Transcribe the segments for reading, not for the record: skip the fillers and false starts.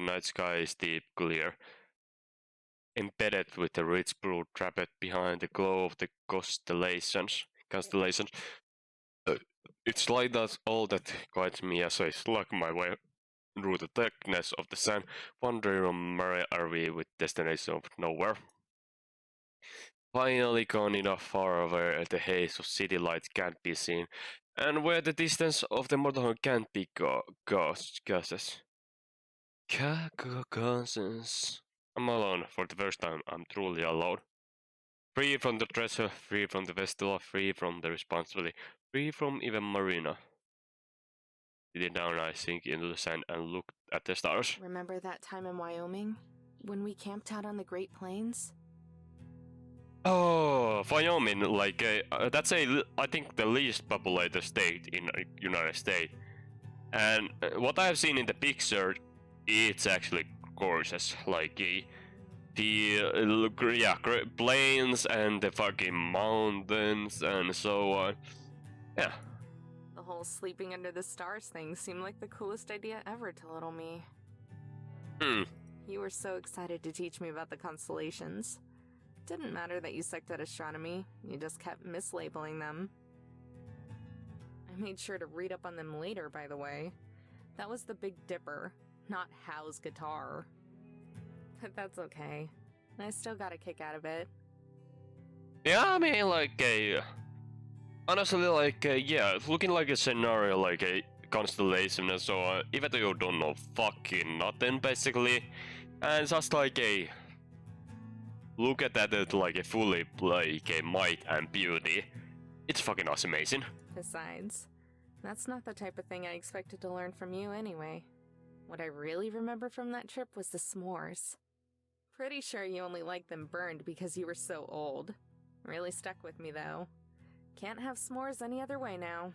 the night sky is deep clear, embedded with the rich blue trapped behind the glow of the constellations. It's like that's all that guides me as I slug my way through the thickness of the sand, wandering on merry RV with destination of nowhere. Finally gone enough far where the haze of city lights can't be seen, and where the distance of the motorhome can't be guesses. Cousins. I'm alone. For the first time, I'm truly alone. Free from the treasure, free from the festival, free from the responsibility, free from even Marina. Sitting down, I sink into the sand and look at the stars. Remember that time in Wyoming? When we camped out on the Great Plains? Oh, Wyoming, like, that's I think the least populated state in United States. And what I have seen in the picture, it's actually gorgeous. Like, plains and the fucking mountains and so on. Yeah. The whole sleeping under the stars thing seemed like the coolest idea ever to little me. You were so excited to teach me about the constellations. Didn't matter that you sucked at astronomy, you just kept mislabeling them. I made sure to read up on them later, by the way. That was the Big Dipper, not Hal's guitar. But that's okay. I still got a kick out of it. Yeah, I mean, like, honestly, like, yeah, it's looking like a scenario, like a constellation and so on, even though you don't know fucking nothing, basically. And just like look at that like a fully like a might and beauty. It's fucking awesome, amazing. Besides, that's not the type of thing I expected to learn from you anyway. What I really remember from that trip was the s'mores. Pretty sure you only liked them burned because you were so old. Really stuck with me though. Can't have s'mores any other way now.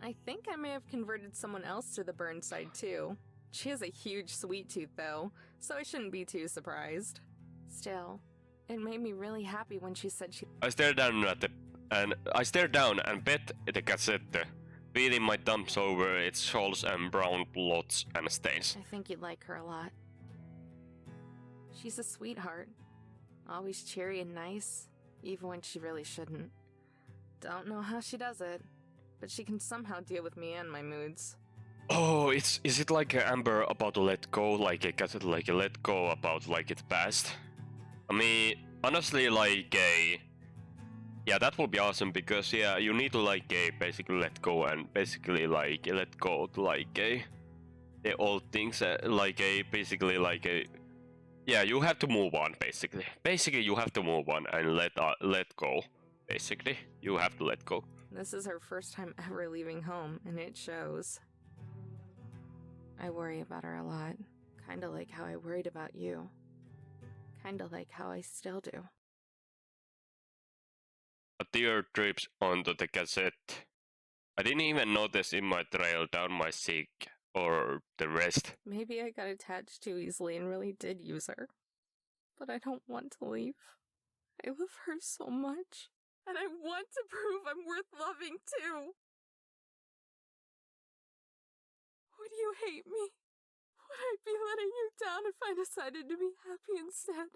I think I may have converted someone else to the burn side too. She has a huge sweet tooth though, so I shouldn't be too surprised. Still, it made me really happy when she said she— I stared down and bet the cassette, feeling my thumbs over its holes and brown blots and stains. I think you'd like her a lot. She's a sweetheart. Always cheery and nice, even when she really shouldn't. Don't know how she does it, but she can somehow deal with me and my moods. Oh, is it like Amber about to let go, like a cassette, like a let go about like its past? I mean, honestly, like yeah, that would be awesome because yeah, you need to like basically let go and basically like let go to like the old things, like basically like yeah, you have to move on basically. Basically, you have to move on and let go. Basically, you have to let go. This is her first time ever leaving home, and it shows. I worry about her a lot, kinda like how I worried about you. Kinda like how I still do. A tear drips onto the cassette. I didn't even notice in my trail down my cheek or the rest. Maybe I got attached too easily and really did use her. But I don't want to leave. I love her so much. And I want to prove I'm worth loving too. Would you hate me? Would I be letting you down if I decided to be happy instead?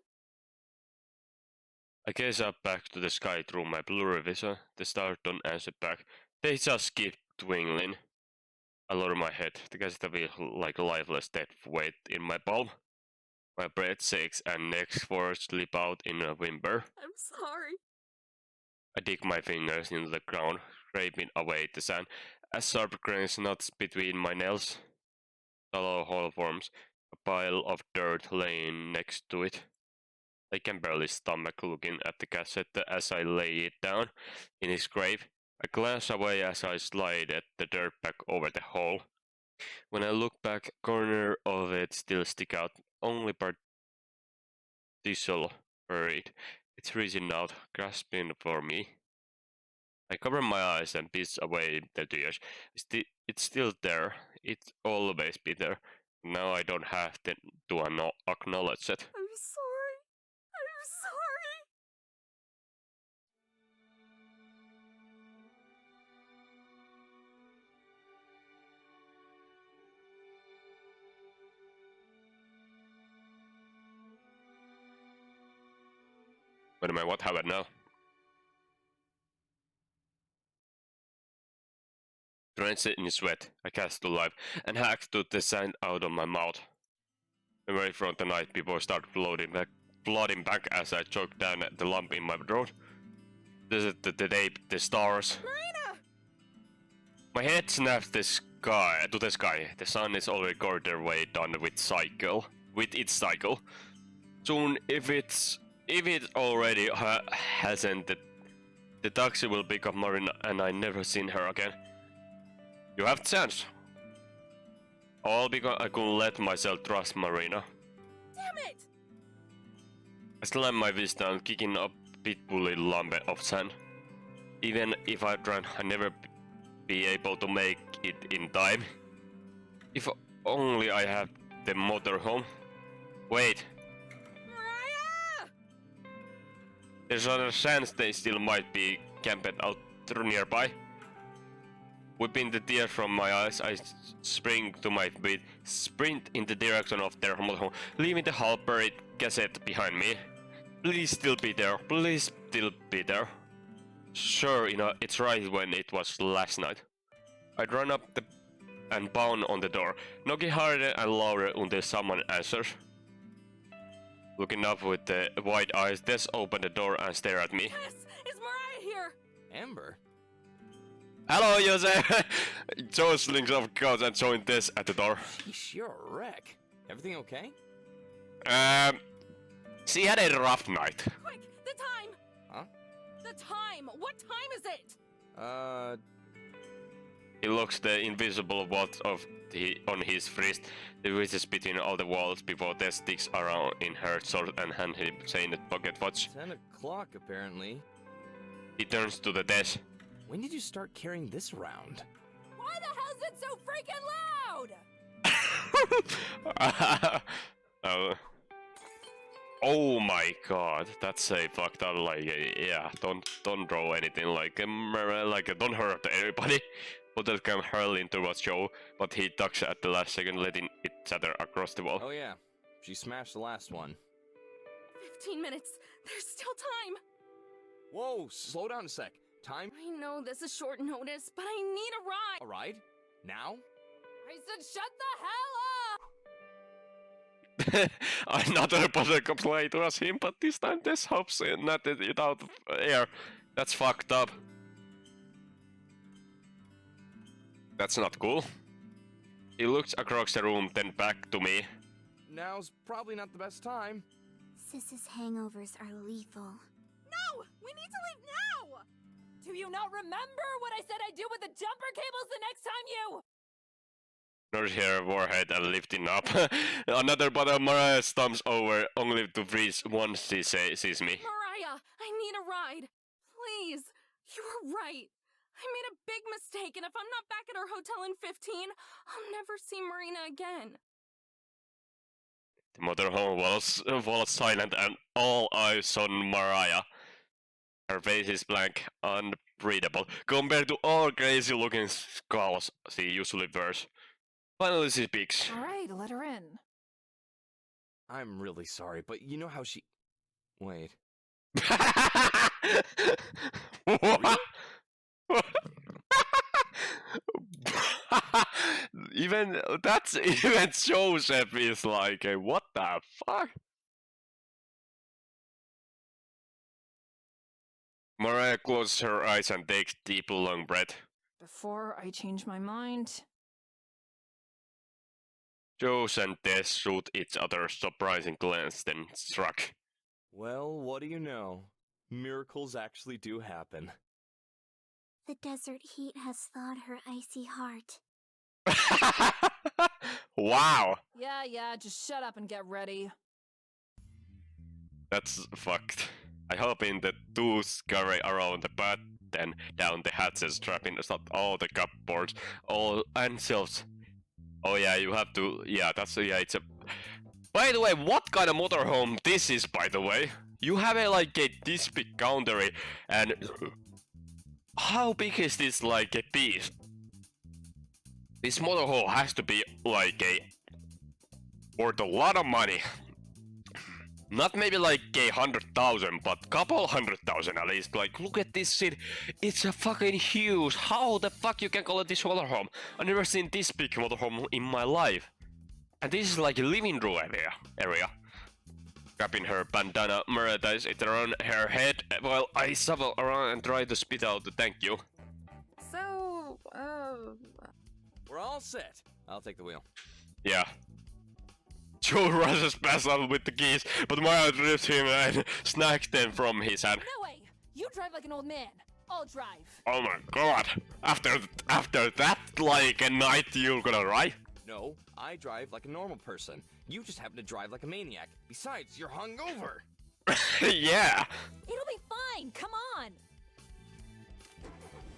I gaze up back to the sky through my blurry vision. The stars don't answer back. They just keep twinkling. I lower my head. The cassette feels like a lifeless dead weight in my palm. My breath shakes and next words slip out in a whimper. I'm sorry. I dig my fingers into the ground, scraping away the sand. As sharp grains nuts between my nails. Shallow hole forms, a pile of dirt laying next to it. I can barely stomach looking at the cassette as I lay it down in his grave. I glance away as I slide the dirt back over the hole. When I look back, corner of it still stick out, only partial buried. It's reaching out, grasping for me. I cover my eyes and piss away the tears. It's still there. It's always been there. Now I don't have to acknowledge it. I'm sorry. I'm sorry. Wait a minute, what happened now? Drenched in sweat, I cast to life and hacked the sand out of my mouth. Away from the night before started flooding back as I choked down the lump in my throat. This is the day, the stars. Marina! My head snapped the sky to the sky. The sun is already got their way done with its cycle. Soon, if it already hasn't, the taxi will pick up Marina, and I never seen her again. You have chance. All because I couldn't let myself trust Marina. Damn it! I slammed my fist down, kicking up pitbully lump of sand. Even if I tried, I never be able to make it in time. If only I had the motorhome. Wait. Mariah! There's a chance they still might be camped out nearby. Whipping the tears from my eyes, I spring to my feet, sprint in the direction of their motorhome, leaving the half-buried cassette behind me. Please still be there. Please still be there. Sure, it's right when it was last night. I'd run up and pound on the door, knocking harder and louder until someone answers. Looking up with the wide eyes, Tess opened the door and stared at me. Yes, is Mariah here? Amber? Hello, Jose! Joe slings off couch and joined Tess at the door. Sheesh, you're a wreck. Everything okay? She had a rough night. Quick, the time! Huh? The time! What time is it? He looks the invisible wart on his wrist, the ridges between all the walls before Tess sticks around in her sword and hand him saying pocket watch. 10 o'clock, apparently. He turns to the Tess. When did you start carrying this around? Why the hell is it so freaking loud? Oh my god, that's a fucked up, yeah, don't draw anything don't hurt anybody. But that came hurling towards Joe, but he ducks at the last second, letting it shatter across the wall. Oh yeah, she smashed the last one. 15 minutes. There's still time. Whoa, slow down a sec. Time? I know this is short notice, but I need a ride. A ride? Now? I said shut the hell up! Another bother complaint was him, but this time Tess hopes not it out of air. That's fucked up. That's not cool. He looks across the room, then back to me. Now's probably not the best time. Sis's hangovers are lethal. No! We need to leave now! Do you not remember what I said I'd do with the jumper cables the next time you... Nurse her forehead and lifting up. Another bottle Mariah stumps over, only to freeze once she sees me. Mariah, I need a ride. Please. You were right. I made a big mistake, and if I'm not back at our hotel in 15, I'll never see Marina again. The motorhome was silent and all eyes on Mariah. Her face is blank, unreadable, compared to all crazy-looking skulls she usually wears. Finally she speaks. Alright, let her in. I'm really sorry, but you know how she... Wait. What? Even Joseph is like, what the fuck? Mariah closes her eyes and takes deep long breath. Before I change my mind. Joe and Tess shoot each other a surprising glance, then struck. Well, what do you know? Miracles actually do happen. The desert heat has thawed her icy heart. Wow! Yeah, just shut up and get ready. That's fucked. I hop in the two scurry around the bed, then down the hatches, trapping all the cupboards, and shelves. Oh yeah, you have to. Yeah, it's a. By the way, what kind of motorhome this is? By the way, you have this big counter, and how big is this a piece? This motorhome has to be worth a lot of money. Not maybe like 100,000, but couple 100,000 at least. Like, look at this shit. It's a fucking huge. How the fuck you can call it this motorhome? I've never seen this big motorhome in my life. And this is like a living room area. Grabbing her bandana, Maria ties it around her head while I shuffle around and try to spit out the thank you. So, We're all set. I'll take the wheel. Yeah. Joe rushes past up with the keys, but Mario drifts him and snatches them from his hand. No way! You drive like an old man. I'll drive. Oh my god! After that, like a night you're gonna ride? No, I drive like a normal person. You just happen to drive like a maniac. Besides, you're hungover. Yeah! It'll be fine. Come on.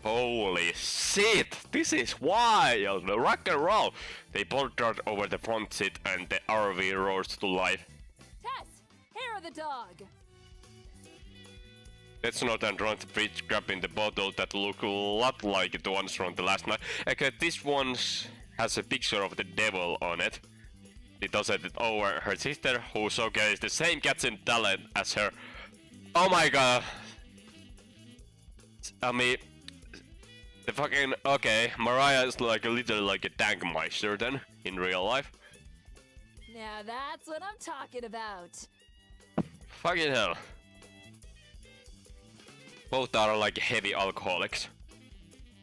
Holy shit! This is wild! Rock and roll! They both dart over the front seat and the RV roars to life. Tess, hair of the dog. Let's not and run the fridge, grabbing the bottle that look a lot like the ones from the last night. Except this one has a picture of the devil on it. She does it over her sister, who showcases the same catching talent as her. Oh my god! I mean, the fucking okay. Mariah is like a little like a tankmeister then in real life. Now that's what I'm talking about. Fucking hell. Both are like heavy alcoholics.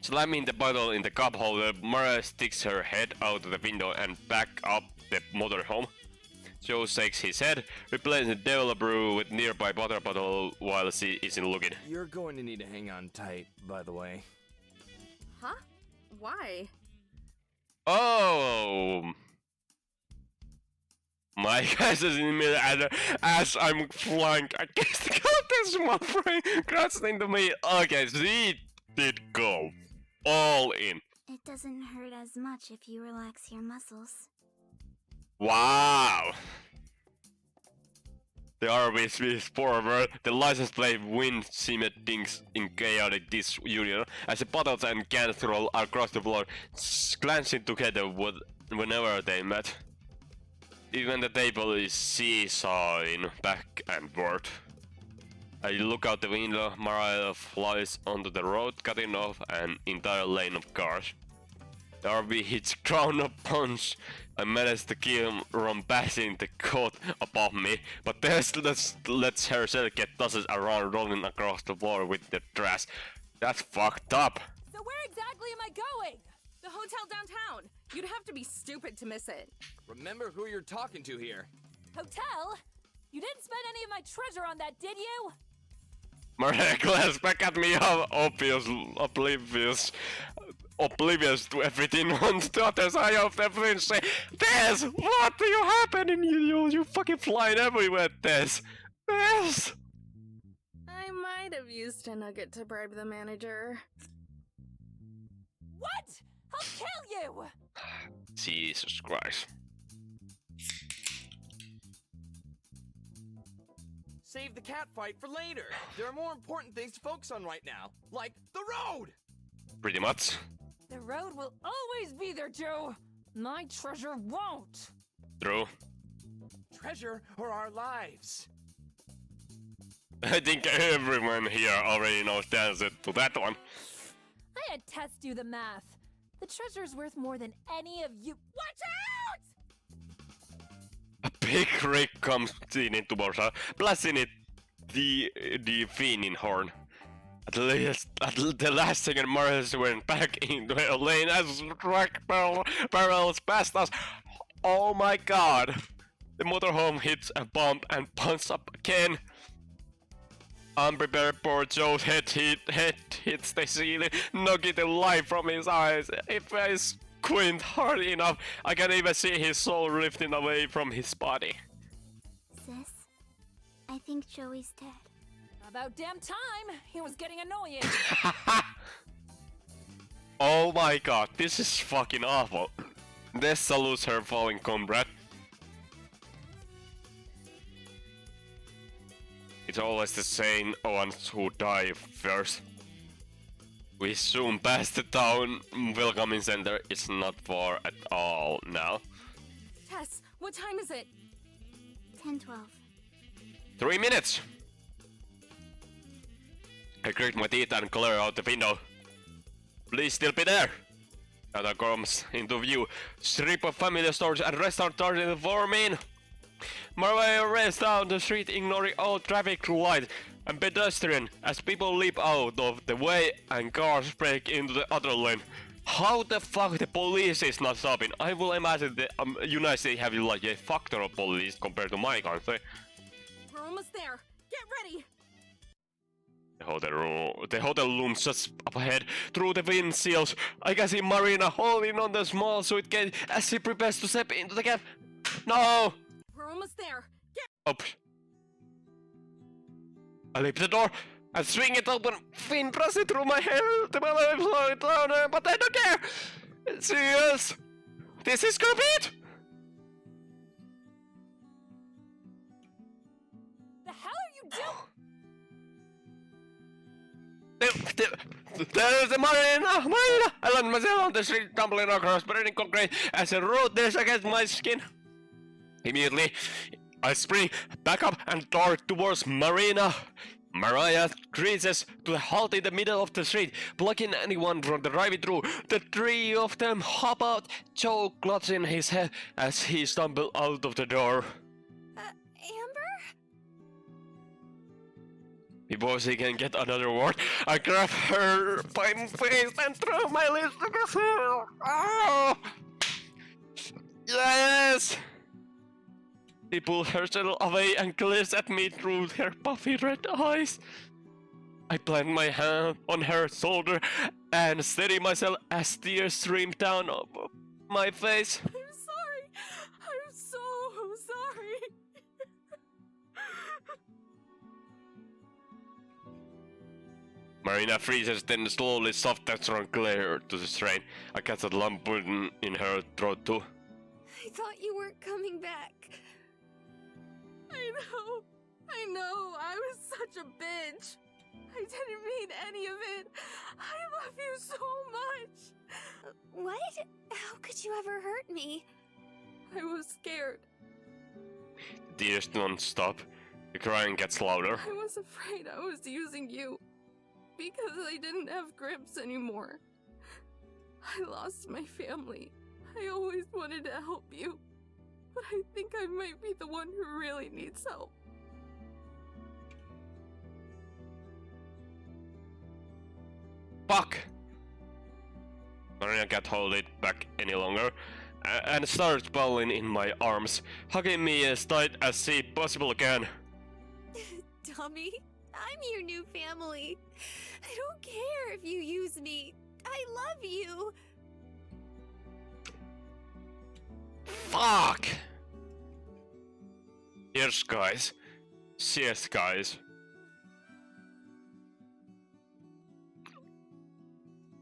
Slamming the bottle in the cup holder, Mariah sticks her head out the window and back up the motorhome. Joe shakes his head, replacing the devil brew with nearby water bottle while she isn't looking. You're going to need to hang on tight, by the way. huh? Why? Oh! My guys is in the middle and as I'm flying against the contest, my brain crashed into me. Okay, she did go all in. It doesn't hurt as much if you relax your muscles. Wow! The RV sweeps forward, the license plate wind cementing in chaotic disunion as the bottles and cans roll across the floor, glancing together whenever they met. Even the table is seesawing back and forth. I look out the window, Mariah flies onto the road, cutting off an entire lane of cars. The RV hits ground of punch. I manage to keep him from passing the coat above me, but Tess lets herself get tosses around, rolling across the floor with the trash. That's fucked up. So where exactly am I going? The hotel downtown. You'd have to be stupid to miss it. Remember who you're talking to here. Hotel? You didn't spend any of my treasure on that, did you? Maria glares back at me, oblivious to everything on the other side of the fence. Say, Tess, what are you happening? You fucking flying everywhere, Tess. Tess. I might have used a nugget to bribe the manager. What? I'll kill you! Jesus Christ. Save the cat fight for later. There are more important things to focus on right now, like the road! Pretty much. The road will always be there, Joe. My treasure won't. True. Treasure or our lives? I think everyone here already knows the answer to that one. I had Tess do the math. The treasure's worth more than any of you. Watch out! A big rig comes into Borsa, blasting it the fiending horn. At the last second, Morris went back into her lane as truck barrels past us. Oh my god! The motorhome hits a bump and punches up again. Unprepared, poor Joe's head hits the ceiling, knocking the light from his eyes. If I squint hard enough, I can even see his soul drifting away from his body. Sis, I think Joey's dead. About damn time. He was getting annoying. Oh my god, this is fucking awful. This salutes her fallen comrade. It's always the same ones who die first. We soon pass the town welcoming center. It's not far at all now. Tess, what time is it? 10:12. 3 minutes! I grit my teeth and glare out the window. Please still be there! Anna comes into view. Strip of family stores and restaurant starting to form in. Mariah races down the street, ignoring all traffic lights and pedestrians as people leap out of the way and cars break into the other lane. How the fuck the police is not stopping? I will imagine the United States having like a factor of police compared to my country. We're almost there. Get ready. The hotel looms just up ahead through the windshields. I can see Marina holding on the small suitcase as she prepares to step into the cab. No! We're almost there. Oops. I leap the door and swing it open, fin pressing through my hair to my lips, slow it down, but I don't care! Serious! This is gonna be it! The hell are you doing? There's the Marina! I land myself on the street, tumbling across burning concrete as the road dashes against my skin. Immediately, I spring back up and dart towards Marina. Mariah freezes to a halt in the middle of the street, blocking anyone from driving through. The three of them hop out, Joe clutching his head as he stumbles out of the door. Amber? Before she can get another word, I grab her by my face and throw my lips against her. Oh! Yes! She pulls herself away and glares at me through her puffy red eyes. I plant my hand on her shoulder and steady myself as tears stream down my face. I'm sorry. I'm so sorry. Marina freezes, then slowly softens from glare to the strain. I catch a lump in her throat too. I thought you weren't coming back. I know, I was such a bitch. I didn't mean any of it. I love you so much. What? How could you ever hurt me? I was scared. The tears don't stop. The crying gets louder. I was afraid I was using you. Because I didn't have grips anymore. I lost my family. I always wanted to help you. But I think I might be the one who really needs help. Fuck! Marina can't hold it back any longer and starts bawling in my arms, hugging me as tight as she possibly can. Dummy, I'm your new family. I don't care if you use me. I love you. Fuck! Cheers, guys. Cheers, guys.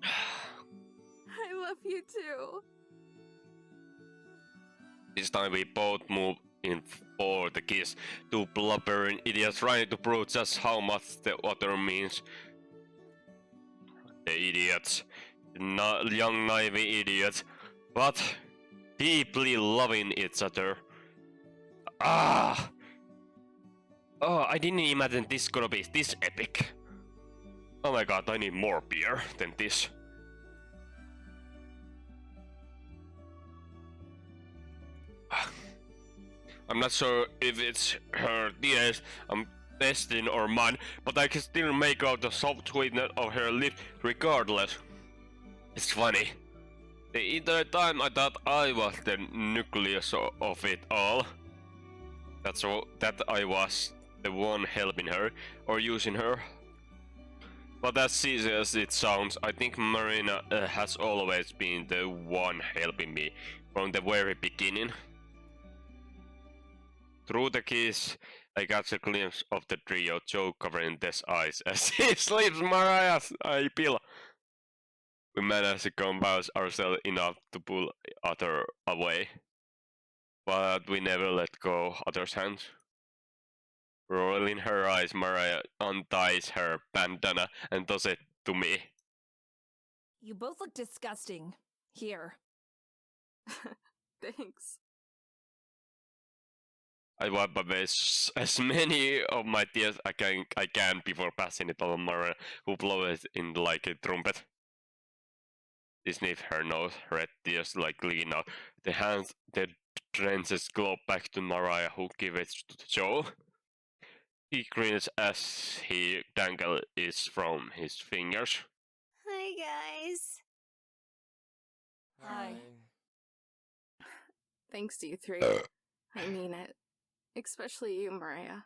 I love you too. This time we both move in for the kiss. Two blubbering idiots trying to prove just how much the other means. The idiots. Young naive idiots. But deeply loving each other. Ah! Oh, I didn't imagine this gonna be this epic. Oh my god, I need more beer than this. I'm not sure if it's her tears I'm testing or mine, but I can still make out the soft sweetness of her lips regardless. It's funny. The entire time I thought I was the nucleus of it all. That I was the one helping her, or using her. But as easy as it sounds, I think Marina has always been the one helping me from the very beginning. Through the kiss, I catch a glimpse of the trio, Joe covering Tess' eyes as he sleeps Mariah's eye pillow. We manage to compose ourselves enough to pull other away, but we never let go other's hands. Rolling her eyes, Mariah unties her bandana and does it to me. You both look disgusting. Here. Thanks. I wipe away as many of my tears I can before passing it on Mara, who blows it in like a trumpet. She sniffs her nose, red tears like lean out. The hands, the trenches glow back to Mariah, who gives it to Joe. He grins as he dangles it from his fingers. Hi, guys. Hi. Thanks to you three. Uh. I mean it. Especially you, Mariah.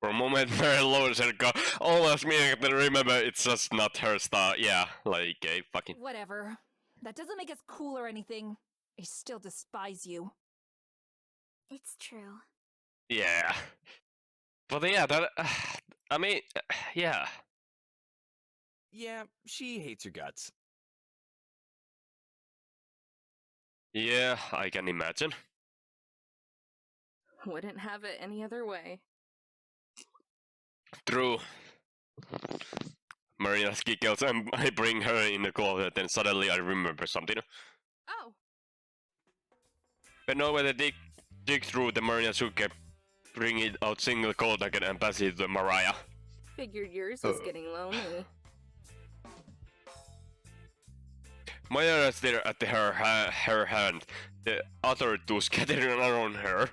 For a moment, Mary lowers her gun, almost meaning to remember it's just not her style. Yeah, like a fucking. Whatever. That doesn't make us cool or anything. I still despise you. It's true. Yeah. But yeah, that. I mean, yeah. Yeah, she hates your guts. Yeah, I can imagine. Wouldn't have it any other way. True. Marina giggles and I bring her in the closet and suddenly I remember something. Oh! Bend over the dig through the Marina suitcase, bring it out single cold again and pass it to Mariah. Figured yours was getting lonely. Maya is there at her hand, the other two scattering around her.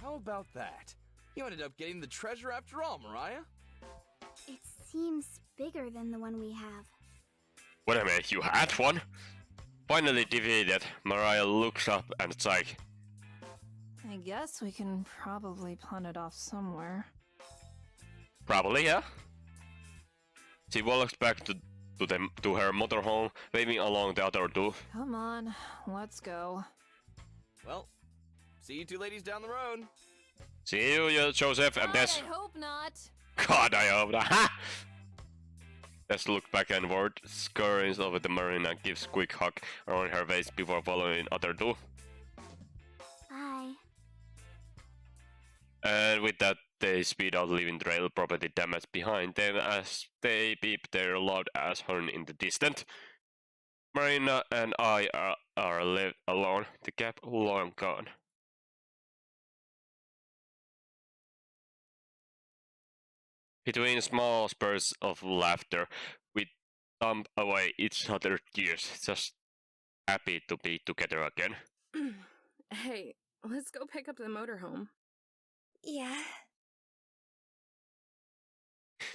How about that? You ended up getting the treasure after all, Mariah. It seems bigger than the one we have. Wait a minute, you had one? Finally defeated, Mariah looks up and it's like, I guess we can probably pawn it off somewhere. probably, yeah? She walks back to her motorhome, waving along the other two. Come on, let's go. Well, see you two ladies down the road. See you, Joseph, and Tess. I hope not. God, I hope not. Ha! Tess looks back and forth, scurries over the marina and gives a quick hug around her waist before following other two. Bye. And with that, they speed out, leaving trail property damage behind them as they beep their loud ass horn in the distance. Marina and I are left alone, the cab long gone. Between small spurts of laughter, we thump away each other's tears, just happy to be together again. Hey, let's go pick up the motorhome. Yeah,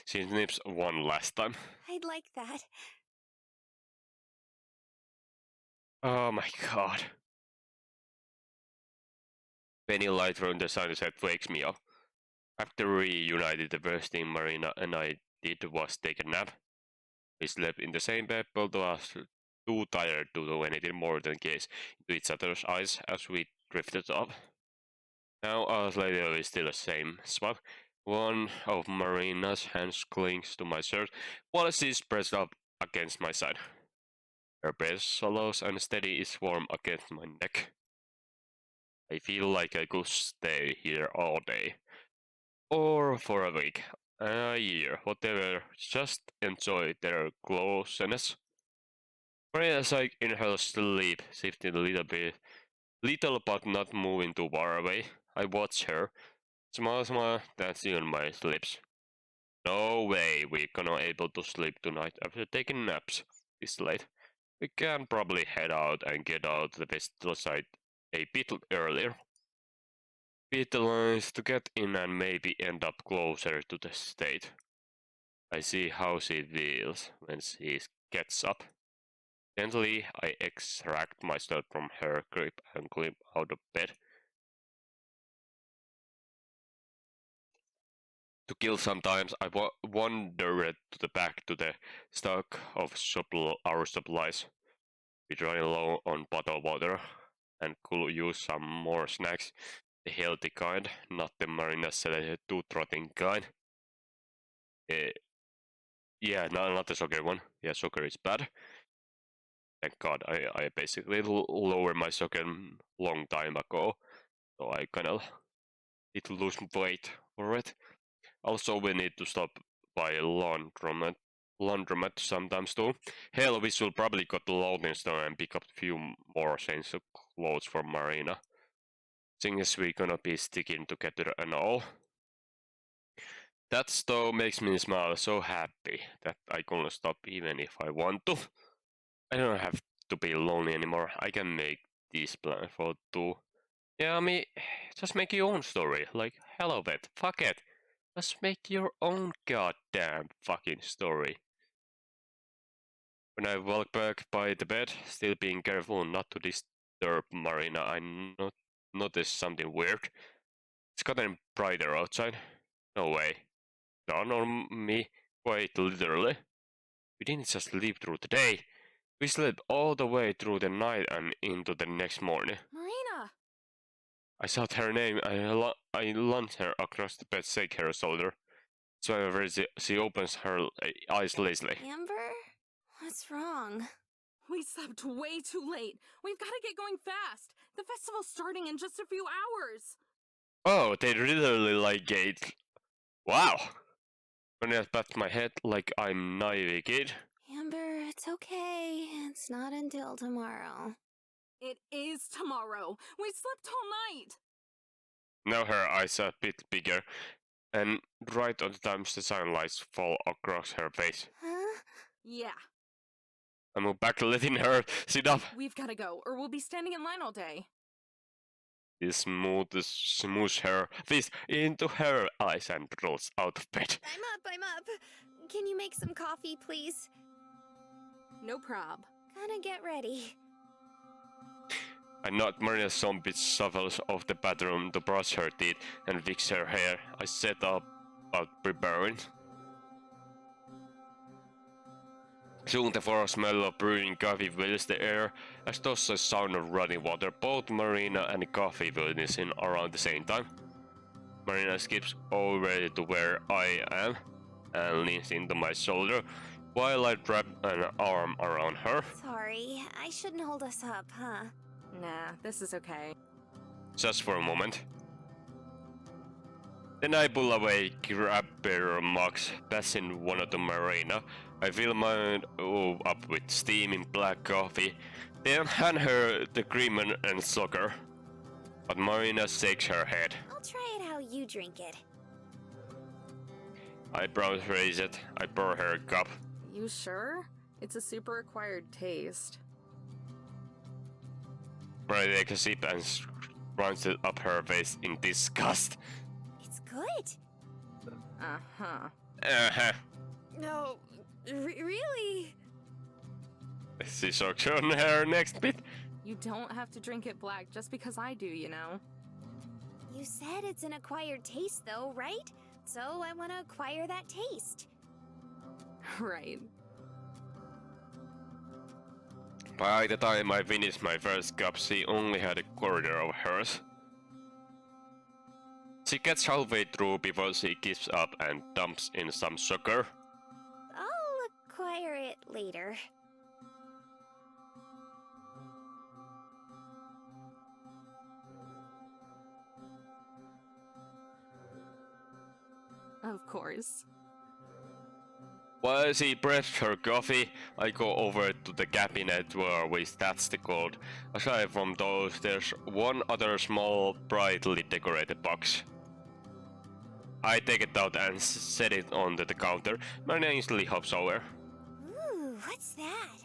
She snips one last time. I'd like that. Oh my god. Penny light from the sunset wakes me up. After reunited, the first thing Marina and I did was take a nap. We slept in the same bed, both of us too tired to do anything more than gaze into each other's eyes as we drifted off. Now, hours later, we still the same spot. One of Marina's hands clings to my shirt, while she's pressed up against my side. Her breath shallow and steady is warm against my neck. I feel like I could stay here all day. Or for a week, a year, whatever, just enjoy their closeness. Maria as I inhale sleep, shifting a little but not moving too far away. I watch her, smile, dancing on my lips. No way we're gonna able to sleep tonight after taking naps this late. We can probably head out and get out the festival site a bit earlier. Beat the lines to get in and maybe end up closer to the state. I see how she feels when she gets up. Gently, I extract myself from her grip and climb out of bed. To kill some time, I wandered to the back to the stock of our supplies. We're running low on bottled water and could use some more snacks. The healthy kind, not the Marina selected tooth-rotting kind. Yeah, not the soccer one. Yeah, soccer is bad. Thank God, I basically lowered my soccer long time ago, so I kind of need to lose weight for it. Also, we need to stop by a laundromat sometimes too. Hell, we should probably go to loading store and pick up a few more changes of clothes for Marina. Thing is, we gonna be sticking together and all. That though makes me smile so happy that I gonna stop even if I want to. I don't have to be lonely anymore. I can make this plan for two. Yeah, I mean, just make your own story. Like, hello vet, fuck it. Just make your own goddamn fucking story. When I walk back by the bed, still being careful not to disturb Marina, I noticed something weird. It's gotten brighter outside. No way. Dawn on me, quite literally. We didn't just sleep through the day. We slept all the way through the night and into the next morning. Marina! I shouted her name and I lunged her across the bed, shake her shoulder. So whenever she opens her eyes lazily. Amber? What's wrong? We slept way too late. We've got to get going fast. The festival's starting in just a few hours. Oh, they literally like it. Wow. When I pat my head like I'm naive kid. Amber, it's okay. It's not until tomorrow. It is tomorrow. We slept all night. Now her eyes are a bit bigger, and right on the time the sunlight fall across her face. Huh? Yeah, I move back, letting her sit up. we've got to go, or we'll be standing in line all day. He smooths her fist into her eyes and rolls out of bed. I'm up. Can you make some coffee, please? No prob. Gonna get ready. I nod Marina some bit shuffles off the bathroom to brush her teeth and fix her hair. I set up about preparing. Soon the foul smell of brewing coffee fills the air, as does the sound of running water. Both Marina and coffee witness in around the same time. Marina skips over to where I am and leans into my shoulder while I wrap an arm around her. Sorry, I shouldn't hold us up, huh? Nah, this is okay. Just for a moment. Then I pull away, grab her mugs, passing one of the Marina. I fill mine up with steaming black coffee, then hand her the cream and sugar. But Marina shakes her head. I'll try it how you drink it. I brown raise it, I pour her a cup. You sure? It's a super acquired taste. Marina takes a sip and runs it up her face in disgust. It's good. Uh-huh. Uh-huh. No, really? She shocks on her next bit. You don't have to drink it black just because I do, you know? You said it's an acquired taste, though, right? So I want to acquire that taste. Right. By the time I finished my first cup, she only had a quarter of hers. She gets halfway through before she gives up and dumps in some sugar. I'll acquire it later. Of course. While she breathes her coffee, I go over to the cabinet where we stats the gold. Aside from those, there's one other small, brightly decorated box. I take it out and set it onto the counter. Marina instantly hops over. Ooh, what's that?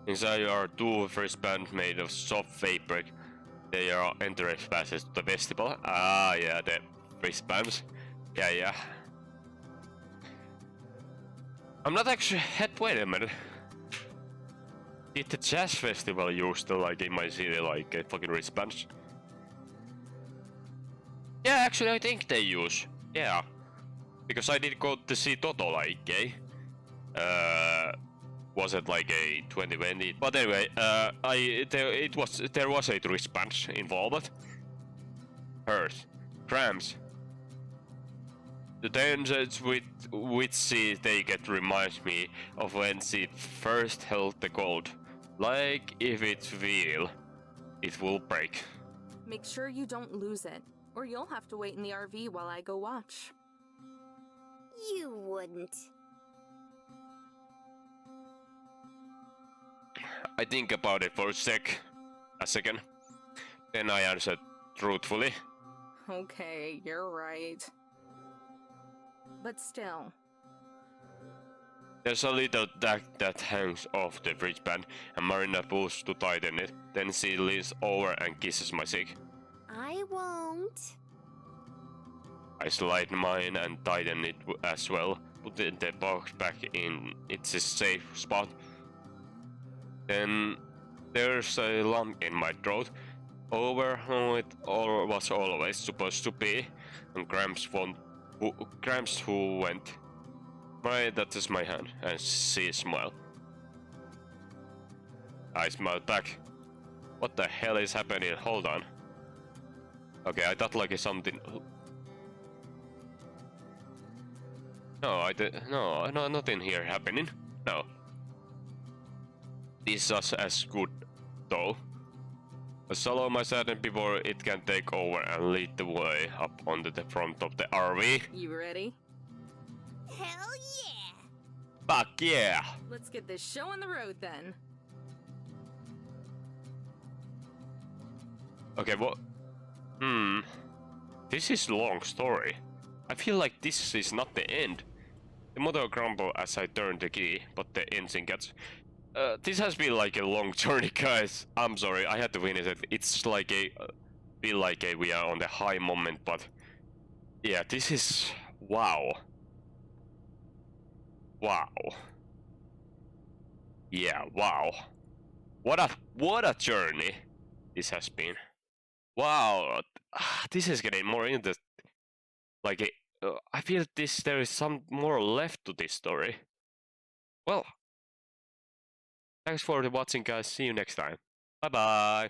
Inside are two wristbands made of soft fabric. They are entrance passes to the festival. Ah, yeah, the wristbands. Yeah. I'm not actually. Wait a minute. Did the jazz festival used to, like, in my city, like, fucking wristbands? Yeah, actually, I think they use. Yeah. Because I did go to see Toto, like, was it like a 2020? But anyway, there was a wristband involved. Hers. Cramps. The dangers with which she take it reminds me of when she first held the gold. Like if it will break. Make sure you don't lose it, or you'll have to wait in the RV while I go watch. You wouldn't. I think about it for a second. Then I answered, truthfully. Okay, you're right. But still, There's a little deck that hangs off the wristband, and Marina pulls to tighten it. Then she leans over and kisses my cheek. I won't. I slide mine and tighten it as well, putting the box back in its safe spot. Then there's a lump in my throat, over how it was always supposed to be, and Gramps who went. Right, that is my hand, and she smiled. I smiled back. What the hell is happening? Hold on. Okay, I thought like something. No, no, nothing here happening. No. This is as good, though. Swallow my sadness before it can take over and lead the way up onto the front of the RV. you ready? Hell yeah! Fuck yeah! Let's get this show on the road then. Okay, what? This is a long story. I feel like this is not the end. The motor grumbled as I turned the key, but the engine gets. This has been like a long journey, guys. I'm sorry, I had to finish it. It's like a. Feel like we are on the high moment, but. Yeah, this is. Wow. Wow. Yeah, wow. What a journey this has been. Wow, this is getting more into like I feel there is some more left to this story. Well, thanks for watching, guys. See you next time. Bye bye.